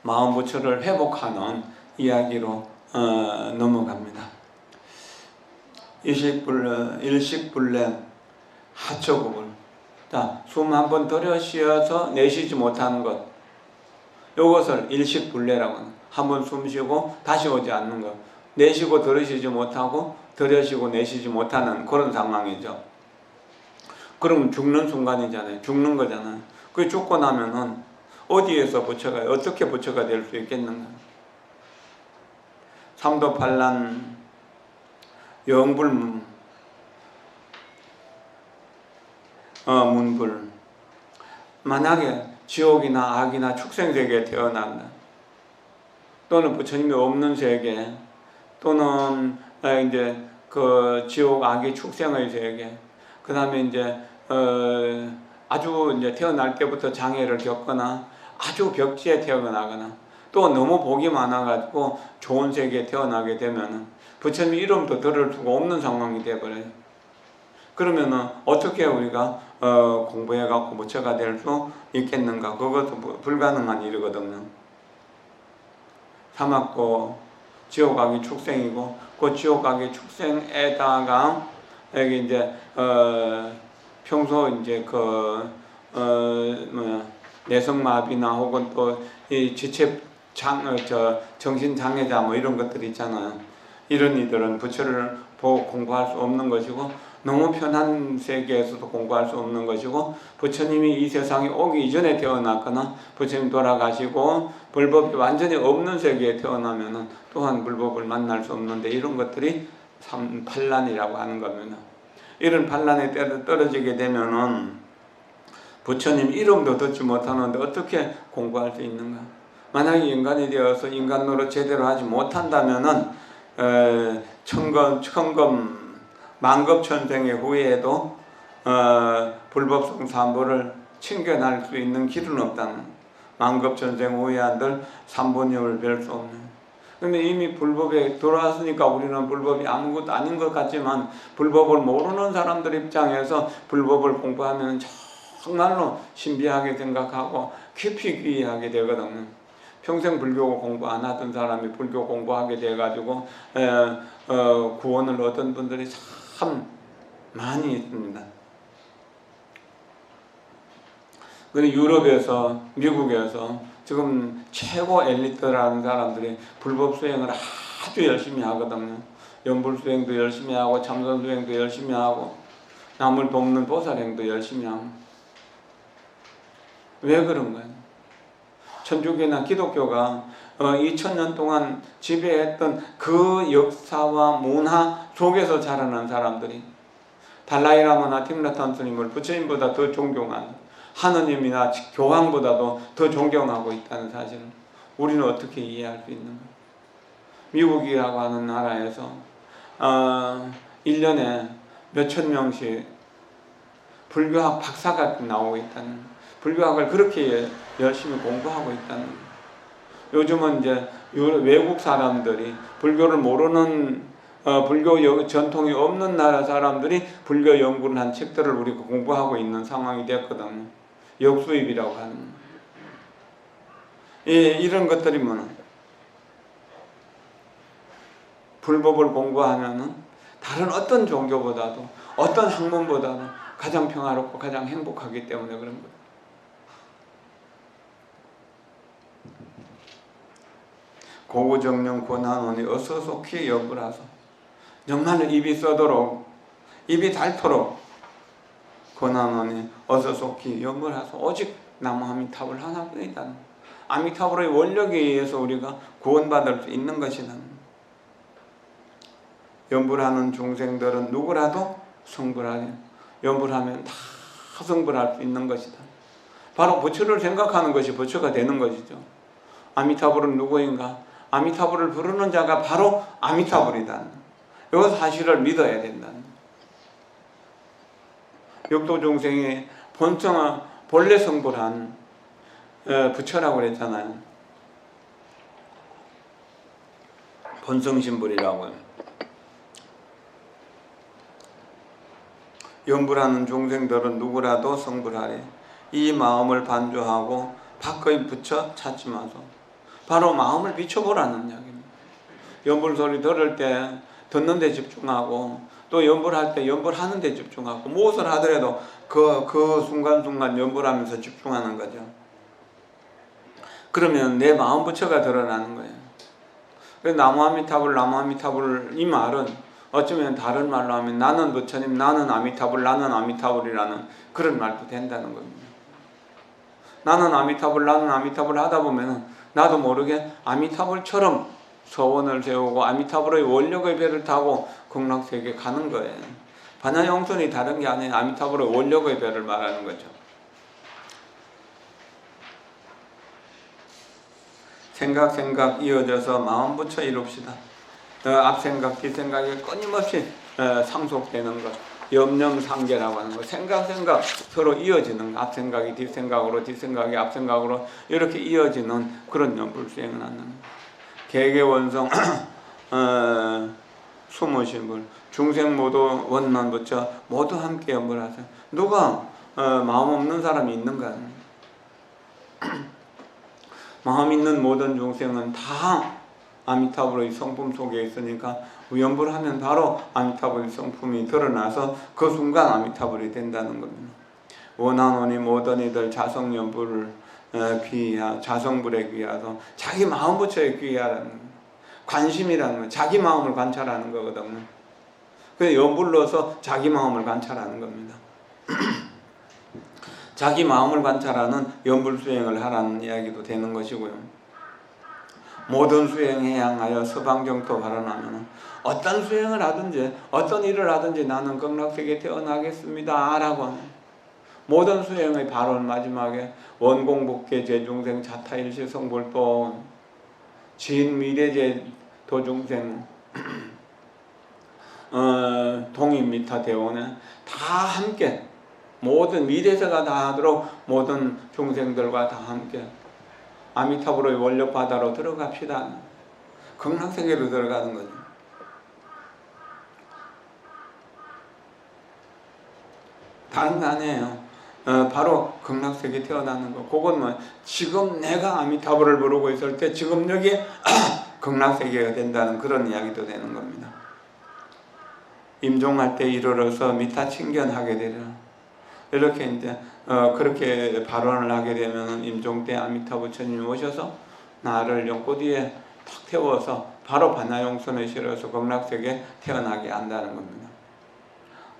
마음 부처를 회복하는 이야기로 넘어갑니다. 일식불례 하초구불. 자, 숨 한번 들여 쉬어서 내쉬지 못하는 것, 이것을 일식불례라고 합니다. 한번 숨 쉬고 다시 오지 않는 것, 내쉬고 들이쉬지 못하고 들여쉬고 내쉬지 못하는 그런 상황이죠. 그럼 죽는 순간이잖아요. 죽는 거잖아요. 그 죽고 나면은 어디에서 부처가, 어떻게 부처가 될 수 있겠는가? 삼도팔란 영불 문불. 만약에 지옥이나 악이나 축생세계에 태어난다, 또는 부처님이 없는 세계, 또는 이제 그 지옥, 악의 축생의 세계, 그 다음에 이제 아주 이제 태어날 때부터 장애를 겪거나 아주 벽지에 태어나거나 또 너무 복이 많아가지고 좋은 세계에 태어나게 되면은 부처님 이름도 들을 수가 없는 상황이 되어버려요. 그러면은 어떻게 우리가 공부해갖고 부처가 될 수 있겠는가? 그것도 불가능한 일이거든요. 사막고 지옥악이 축생이고, 그 지옥악이 축생에다가 여기 이제 평소 이제 내성마비나 혹은 또 이 정신장애자 뭐 이런 것들이 있잖아요. 이런 이들은 부처를 보고 공부할 수 없는 것이고, 너무 편한 세계에서도 공부할 수 없는 것이고, 부처님이 이 세상에 오기 이전에 태어났거나 부처님 돌아가시고 불법이 완전히 없는 세계에 태어나면은 또한 불법을 만날 수 없는데, 이런 것들이 판란이라고 하는 겁니다. 이런 판란에 떨어지게 되면은 부처님 이름도 듣지 못하는데 어떻게 공부할 수 있는가? 만약에 인간이 되어서 인간 노릇 제대로 하지 못한다면은 천검 만급천생의 후에도 불법성 삼보를 챙겨날 수 있는 길은 없다는, 만급천생 후에 한들 삼보님을 뵐 수 없는. 근데 이미 불법에 들어왔으니까 우리는 불법이 아무것도 아닌 것 같지만, 불법을 모르는 사람들 입장에서 불법을 공부하면 정말로 신비하게 생각하고 깊이 귀의하게 되거든요. 평생 불교 공부 안 하던 사람이 불교 공부하게 돼가지고 구원을 얻은 분들이 참 많이 있습니다. 그리고 유럽에서, 미국에서 지금 최고 엘리트라는 사람들이 불법 수행을 아주 열심히 하거든요. 연불 수행도 열심히 하고 참선 수행도 열심히 하고 남을 돕는 보살행도 열심히 하고. 왜 그런가요? 천주교나 기독교가 2000년 동안 지배했던 그 역사와 문화 속에서 자라난 사람들이 달라이라마나 틱나탄 스님을 부처님보다 더 존경하는, 하느님이나 교황보다도 더 존경하고 있다는 사실을 우리는 어떻게 이해할 수 있는가? 미국이라고 하는 나라에서 1년에 몇천 명씩 불교학 박사가 나오고 있다는, 불교학을 그렇게 열심히 공부하고 있다는. 요즘은 이제 외국 사람들이, 불교를 모르는 불교 전통이 없는 나라 사람들이 불교 연구를 한 책들을 우리가 공부하고 있는 상황이 됐거든요. 역수입이라고 하는. 이런 것들이 뭐는, 불법을 공부하면은 다른 어떤 종교보다도, 어떤 학문보다도 가장 평화롭고 가장 행복하기 때문에 그런 거예요. 고구정령 권한원이 어서속히 역을하소. 정말 입이 써도록, 입이 닳도록 권한원이 어서속히 역을하소. 오직 나무 아미타불 하나뿐이다. 아미타불의 원력에 의해서 우리가 구원받을 수 있는 것이다. 연불하는 중생들은 누구라도 성불하려. 연불하면 다 성불할 수 있는 것이다. 바로 부처를 생각하는 것이 부처가 되는 것이죠. 아미타불은 누구인가? 아미타불을 부르는 자가 바로 아미타불이다. 이 사실을 믿어야 된다는 거예요. 육도 중생의 본성은 본래 성불한 부처라고 그랬잖아요. 본성신불이라고요. 염불하는 중생들은 누구라도 성불하래. 이 마음을 반조하고 밖의 부처 찾지 마소. 바로 마음을 비춰보라는 이야기입니다. 염불 소리 들을 때 듣는 데 집중하고, 또 염불할 때 염불하는 데 집중하고, 무엇을 하더라도 그 순간순간 염불하면서 집중하는 거죠. 그러면 내 마음 부처가 드러나는 거예요. 그래서 나무아미타불 나무아미타불 이 말은 어쩌면 다른 말로 하면 나는 부처님, 나는 아미타불, 나는 아미타불이라는 그런 말도 된다는 겁니다. 나는 아미타불, 나는 아미타불 하다 보면 나도 모르게 아미타불처럼 서원을 세우고 아미타불의 원력의 배를 타고 극락세계에 가는 거예요. 반야영선이 다른 게 아니에요. 아미타불의 원력의 배를 말하는 거죠. 생각 이어져서 마음 부처 이룹시다. 앞생각 뒷생각이 끊임없이 상속되는 것, 염념상계라고 하는 것. 생각 서로 이어지는 것. 앞생각이 뒷생각으로, 뒷생각이 앞생각으로 이렇게 이어지는 그런 염불수행을 하는 것. 개개원성 수무신불 중생 모두 원만 부처 모두 함께 염불하세요. 누가 마음 없는 사람이 있는가? 마음 있는 모든 중생은 다 아미타불의 성품 속에 있으니까 염불하면 바로 아미타불의 성품이 드러나서 그 순간 아미타불이 된다는 겁니다. 원하노니 모든 이들 자성염불을 자성불에 귀하서 자기 마음 부처에 귀하라는 거예요. 관심이라는 거예요. 자기 마음을 관찰하는 거거든요. 그래서 염불로서 자기 마음을 관찰하는 겁니다. 자기 마음을 관찰하는 염불수행을 하라는 이야기도 되는 것이고요. 모든 수행에 향하여 서방정토 발언하면 어떤 수행을 하든지 어떤 일을 하든지 나는 극락세계에 태어나겠습니다 라고 모든 수행의 발언 마지막에 원공복계 제중생 자타일시 성불법 진미래제 도중생 동인미타 대원에 다 함께 모든 미래세가 다 하도록 모든 중생들과 다 함께 아미타불의 원력 바다로 들어갑시다. 극락세계로 들어가는 거죠. 다른 거 아니에요. 바로 극락세계에 태어나는 거. 그건 뭐 지금 내가 아미타불을 부르고 있을 때 지금 여기 극락세계가 된다는 그런 이야기도 되는 겁니다. 임종할 때 이르러서 미타칭견하게 되리라. 이렇게 이제 그렇게 발언을 하게 되면 임종 때 아미타 부처님이 오셔서 나를 연꽃위에 탁 태워서 바로 반야용선에 실어서 극락세계에 태어나게 한다는 겁니다.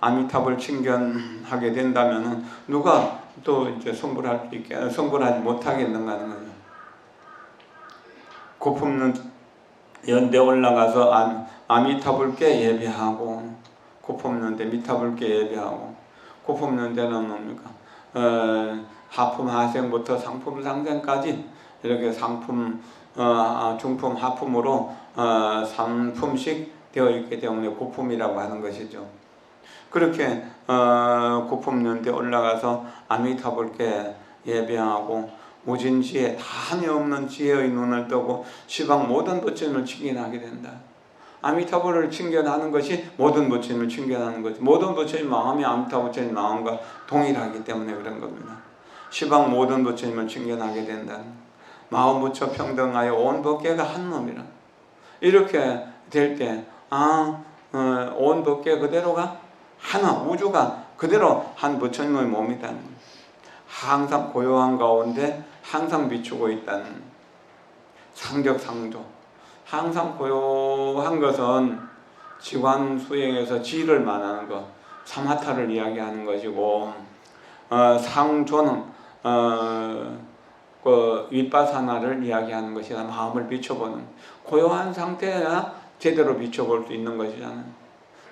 아미타불 칭견하게 된다면은 누가 또 이제 성불하지 못하겠는가 하는 거죠. 고품는 연대 올라가서 아미타불께 예배하고, 고품는데 미타불께 예배하고, 고품는 데는 뭡니까? 하품 하생부터 상품 상생까지 이렇게 상품, 중품, 하품으로 3품씩 되어 있기 때문에 고품이라고 하는 것이죠. 그렇게 고품는 데 올라가서 아미타불께 예배하고 무진지혜, 다함이 없는 지혜의 눈을 뜨고 시방 모든 부처님을 칭견하게 된다. 아미타불을 칭견하는 것이 모든 부처님을 칭견하는 것이, 모든 부처님 마음이 아미타 부처님 마음과 동일하기 때문에 그런 겁니다. 시방 모든 부처님을 칭견하게 된다. 마음 부처 평등하여 온 법계가 한 놈이라. 이렇게 될 때 온 법계 그대로가 하나, 우주가 그대로 한 부처님의 몸이다. 항상 고요한 가운데 항상 비추고 있다는 상격상조. 항상 고요한 것은 지관 수행에서 지를 말하는 것, 사마타를 이야기하는 것이고, 상조는 그 윗바사나를 이야기하는 것이다. 마음을 비춰보는 고요한 상태야 제대로 비춰볼 수 있는 것이잖아요.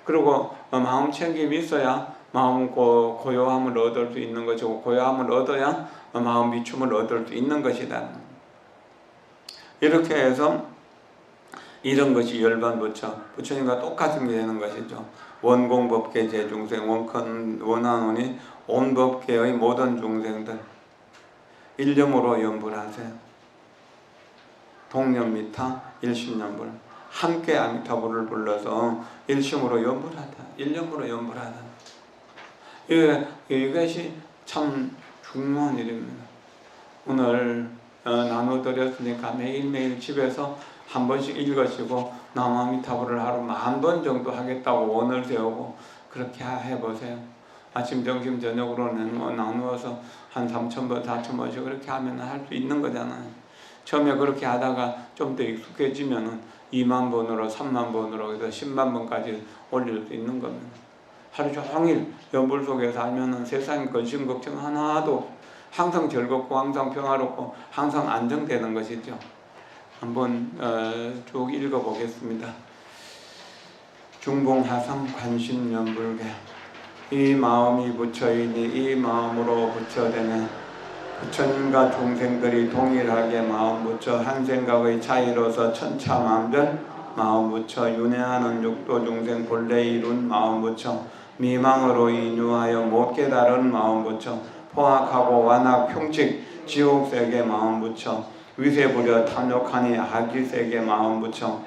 그리고 마음 챙김이 있어야 마음 고요함을 얻을 수 있는 것이고, 고요함을 얻어야 마음 비춤을 얻을 수 있는 것이다. 이렇게 해서 이런 것이 열반 부처, 부처님과 똑같은 게 되는 것이죠. 원공법계 제중생, 원한원이 온 법계의 모든 중생들 일념으로 연불 하세요. 동념미타 일심연불 함께 아미타불을 불러서 일심으로 연불하다, 일념으로 연불하다. 이것이 참 중요한 일입니다. 오늘 나눠드렸으니까 매일매일 집에서 한 번씩 읽으시고 남아미타불을 하루 10,000번 정도 하겠다고 원을 세우고 그렇게 해보세요. 아침, 점심, 저녁으로는 나누어서 한 3,000번, 4,000번씩 그렇게 하면 할 수 있는 거잖아요. 처음에 그렇게 하다가 좀 더 익숙해지면 20,000번으로 30,000번으로 해서 100,000번까지 올릴 수 있는 겁니다. 하루 종일 연불 속에 살면 세상 근심 걱정 하나도 항상 즐겁고 항상 평화롭고 항상 안정되는 것이죠. 한번 쭉 읽어보겠습니다. 중봉하상 관심연불계 이 마음이 부처이니 이 마음으로 부처되네. 부처님과 중생들이 동일하게 마음 부처 한 생각의 차이로서 천차만별 마음 부처 윤회하는 육도 중생 본래 이룬 마음 부처 미망으로 인유하여 못 깨달은 마음 부처 포악하고 완악 흉측 지옥세계 마음 부처 위세부려 탐욕하니 악기세계 마음 부처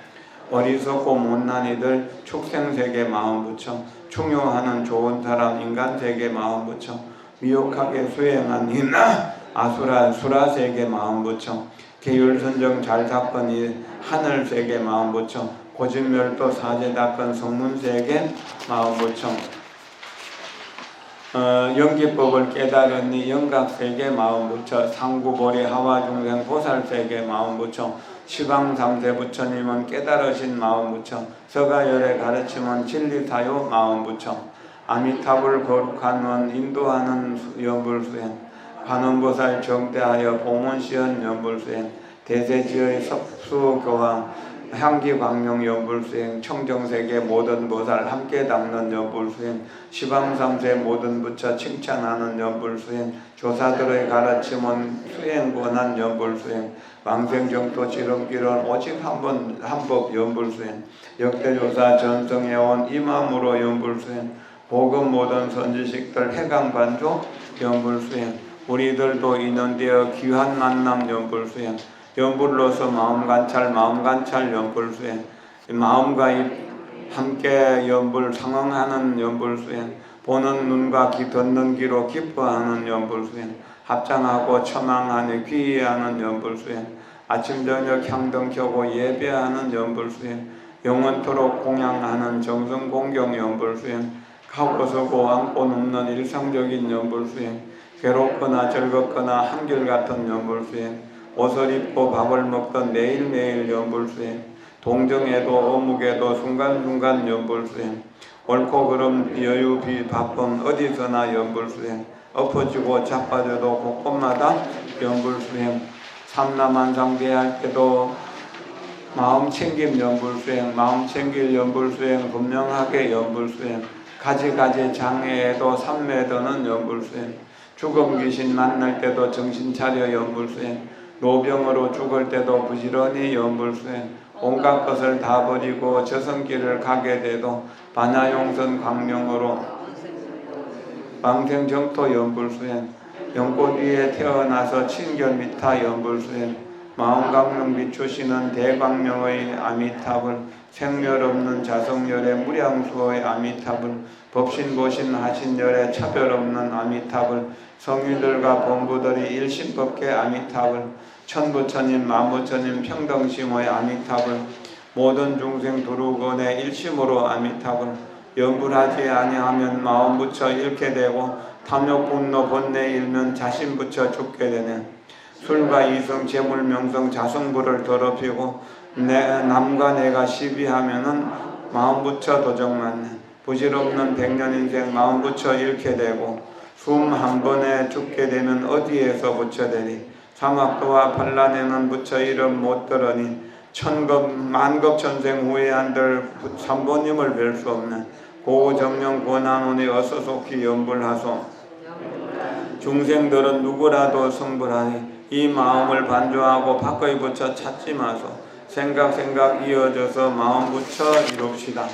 어리석고 못난 이들 축생세계 마음 부처 충효하는 좋은 사람 인간세계 마음 부처 미혹하게 수행한 이나 아수라 수라세계 마음 부처 계율선정 잘 닦은 이 하늘세계 마음 부처 고진멸도 사제 닦은 성문세계 마음 부처 연기법을 깨달은 이 영각세계 마음 부처 상구보리 하와중생 보살세계 마음 부처 시방삼세 부처님은 깨달으신 마음 부처 서가열의 가르침은 진리사요 마음 부처 아미타불 거룩한 원 인도하는 연불수행 관원보살 정대하여 봉원시연 연불수행 대세지의 섭수교황 향기광명 연불수행 청정세계 모든 보살 함께 닦는 연불수행 시방삼세 모든 부처 칭찬하는 연불수행 조사들의 가르침은 수행권한 연불수행 왕생정토 지름길은 오직 한법 연불수행 역대조사 전성해온 이맘으로 연불수행 복음 모든 선지식들 해강반조 연불수행 우리들도 인연되어 귀한 만남 연불수행 연불로서 마음관찰 연불수행 마음과 입 함께 연불 상응하는 연불수행 보는 눈과 귀 듣는 귀로 기뻐하는 연불수행 합장하고 처망하니 귀의하는 연불수행 아침 저녁 향등 켜고 예배하는 연불수행 영원토록 공양하는 정성공경 연불수행 가고 서고 앉고 눕는 일상적인 연불수행 괴롭거나 즐겁거나 한결같은 연불수행 옷을 입고 밥을 먹던 매일매일 연불수행 동정에도 어묵에도 순간순간 연불수행 옳고 그름 여유 바쁨 어디서나 연불수행 엎어지고 자빠져도 곳곳마다 연불수행 삼라만상 대할 때도 마음 챙김 연불수행 마음 챙길 연불수행 분명하게 연불수행 가지가지 장애에도 삼매드는 연불수행 죽음 귀신 만날 때도 정신 차려 연불수행 노병으로 죽을 때도 부지런히 연불수행 온갖 것을 다 버리고 저승길을 가게 돼도 반야용선 광명으로 왕생정토 연불수행 연꽃 위에 태어나서 친견미타 연불수행 마음광명 비추시는 대광명의 아미타불 생멸 없는 자성열의 무량수의 아미타불 법신보신 하신열의 차별 없는 아미타불 성인들과 본부들이 일심법계 아미타불 천부처님 만부처님 평등심의 아미타불 모든 중생 두루건의 일심으로 아미타불 연불하지 아니하면 마음 부처 잃게 되고 탐욕 분노 번뇌 일면 자신 부처 죽게 되네 술과 이성 재물 명성 자성부를 더럽히고 남과 내가 시비하면은 마음 부처 도적맞네 부질없는 백년인생 마음 부처 잃게 되고 숨 한 번에 죽게 되면 어디에서 부처 되리 사막도와 반란에는 부처 이름 못 들으니 천급 만급 천생 후에 한들 삼보님을 뵐 수 없네 고정령 권한원이 어서 속히 연불하소 중생들은 누구라도 성불하니 이 마음을 반조하고 밖의 부처 찾지 마소 생각 이어져서 마음 붙여 이룹시다.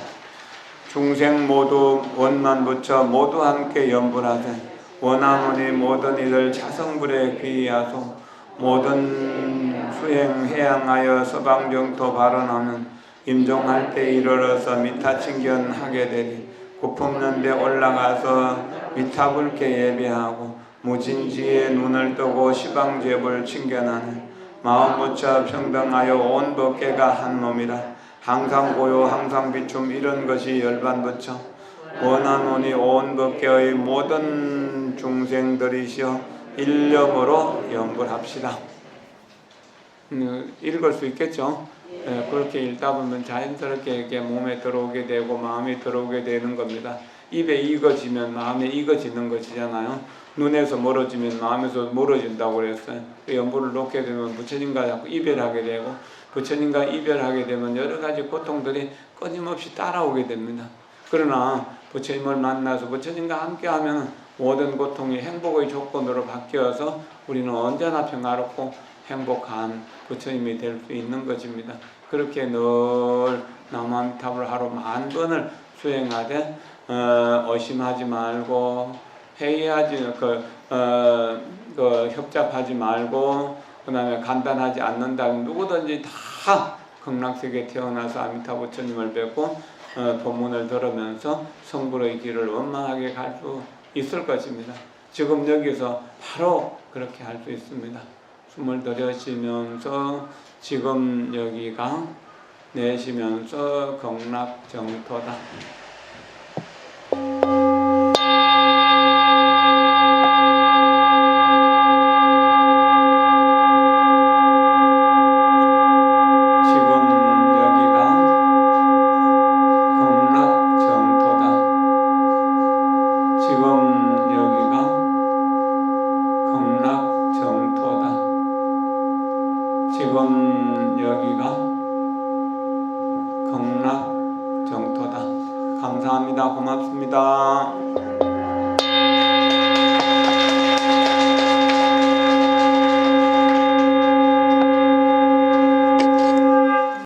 중생 모두 원만 붙여 모두 함께 연불하세. 원하노니 모든 이들 자성불에 귀의하소. 모든 수행 해양하여 서방정토 발언하는 임종할 때 이르러서 미타칭견하게 되리. 고품는 데 올라가서 미타불께 예배하고 무진지에 눈을 뜨고 시방죄불 칭견하는 마음 붙여 평등하여 온 법계가 한 몸이라. 항상 고요 항상 비춤 이런 것이 열반 붙여 원하노니 온 법계의 모든 중생들이시여 일념으로 연불합시다. 읽을 수 있겠죠? 그렇게 읽다 보면 자연스럽게 이렇게 몸에 들어오게 되고 마음이 들어오게 되는 겁니다. 입에 익어지면 마음에 익어지는 것이잖아요. 눈에서 멀어지면 마음에서 멀어진다고 그랬어요. 연불을 놓게 되면 부처님과 자꾸 이별하게 되고 부처님과 이별하게 되면 여러 가지 고통들이 끊임없이 따라오게 됩니다. 그러나 부처님을 만나서 부처님과 함께하면 모든 고통이 행복의 조건으로 바뀌어서 우리는 언제나 평화롭고 행복한 부처님이 될 수 있는 것입니다. 그렇게 늘 남아미타불 하루 10,000번을 수행하되 의심하지 말고 회의하지 협잡하지 말고 그다음에 간단하지 않는다면 누구든지 다 극락세계에 태어나서 아미타 부처님을 뵙고 법문을 들으면서 성불의 길을 원만하게 갈 수 있을 것입니다. 지금 여기서 바로 그렇게 할 수 있습니다. 숨을 들여쉬면서 지금 여기가 내쉬면서 극락정토다. 지금 여기가 극락정토다. 감사합니다. 고맙습니다.